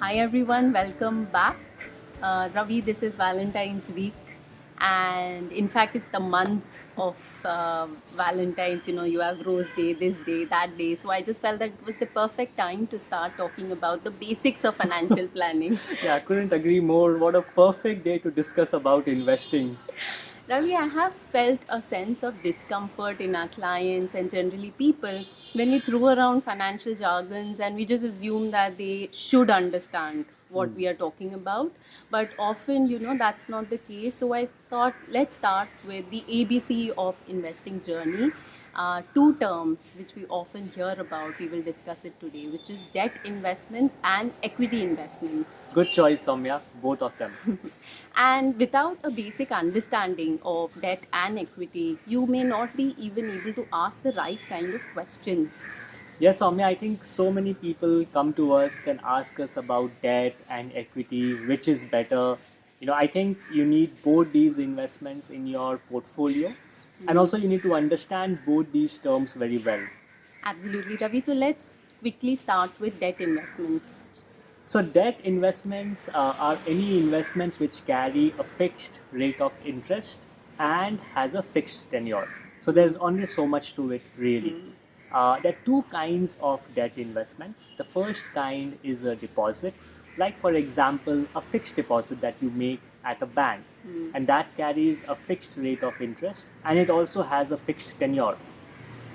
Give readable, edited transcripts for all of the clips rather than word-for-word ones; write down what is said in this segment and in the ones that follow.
Hi everyone, welcome back. Ravi, this is Valentine's week, and in fact, it's the month of Valentine's. You have Rose Day, this day, that day. So I just felt that it was the perfect time to start talking about the basics of financial planning. Yeah, I couldn't agree more. What a perfect day to discuss about investing. Ravi, I have felt a sense of discomfort in our clients and generally people when we throw around financial jargons and we just assume that they should understand what we are talking about. But often, that's not the case. So I thought let's start with the ABC of investing journey. Two terms which we often hear about, we will discuss it today, which is debt investments and equity investments. Good choice, Soumya, both of them. And without a basic understanding of debt and equity, you may not be even able to ask the right kind of questions. Yes, Soumya, I think so many people come to us, can ask us about debt and equity, which is better. I think you need both these investments in your portfolio. And also, you need to understand both these terms very well. Absolutely, Ravi. So let's quickly start with debt investments. So, debt investments are any investments which carry a fixed rate of interest and has a fixed tenure. So, there's only so much to it, really. There are two kinds of debt investments. The first kind is a deposit, like, for example, a fixed deposit that you make at a bank, and that carries a fixed rate of interest and it also has a fixed tenure.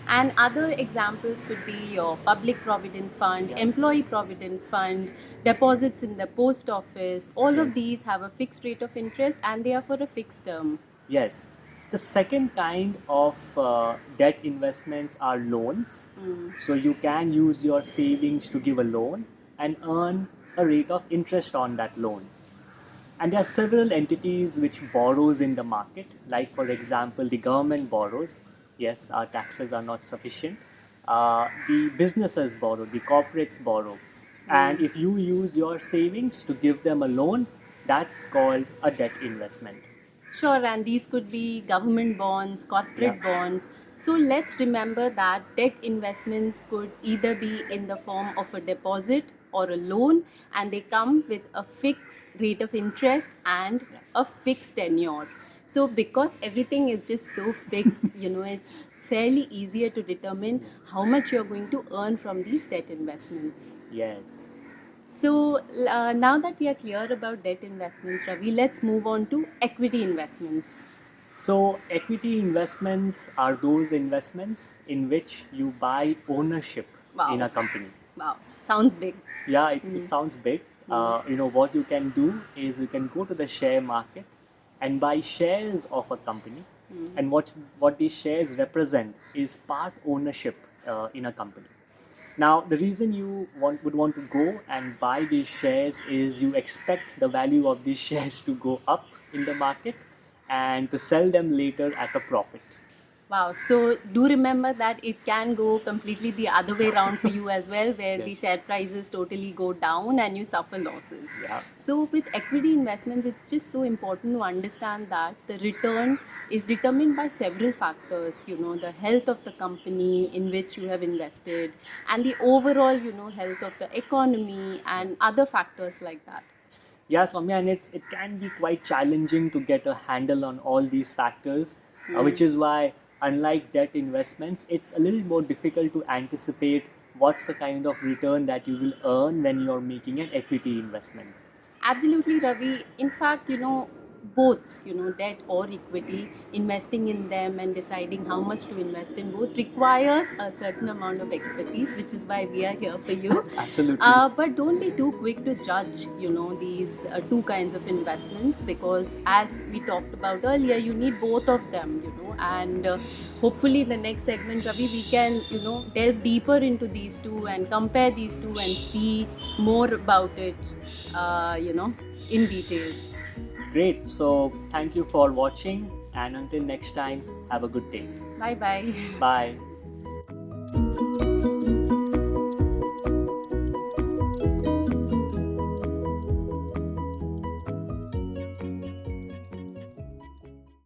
And other examples could be your public provident fund, Yeah. employee provident fund, deposits in the post office. All of Yes. these have a fixed rate of interest and they are for a fixed term. Yes. The second kind of debt investments are loans. So you can use your savings to give a loan and earn a rate of interest on that loan. And there are several entities which borrows in the market, like for example, the government borrows. Yes, our taxes are not sufficient. The businesses borrow, the corporates borrow. And if you use your savings to give them a loan, that's called a debt investment. Sure, and these could be government bonds, Yeah. corporate bonds. So let's remember that debt investments could either be in the form of a deposit or a loan, and they come with a fixed rate of interest and a fixed tenure. So, because everything is just so fixed, it's fairly easier to determine how much you're going to earn from these debt investments. Yes. So now that we are clear about debt investments, Ravi, let's move on to equity investments. So, equity investments are those investments in which you buy ownership in Wow, a company. wow, sounds big. Yeah, it sounds big. What you can do is you can go to the share market and buy shares of a company, and what these shares represent is part ownership in a company. Now, the reason you would want to go and buy these shares is you expect the value of these shares to go up in the market and to sell them later at a profit. Wow, so do remember that it can go completely the other way around for you as well, where the share Yes. prices totally go down and you suffer losses. Yeah. So, with equity investments, it's just so important to understand that the return is determined by several factors, the health of the company in which you have invested, and the overall, health of the economy Yeah. and other factors like that. Yeah, Soumya, and it can be quite challenging to get a handle on all these factors, which is why, unlike debt investments, it's a little more difficult to anticipate what's the kind of return that you will earn when you're making an equity investment. Absolutely, Ravi. In fact, both, debt or equity, investing in them and deciding how much to invest in both requires a certain amount of expertise, which is why we are here for you. Absolutely. But don't be too quick to judge, these two kinds of investments because, as we talked about earlier, you need both of them, and hopefully in the next segment, Ravi, we can, delve deeper into these two and compare these two and see more about it in detail. Great. So, thank you for watching, and until next time, have a good day. Bye bye. Bye.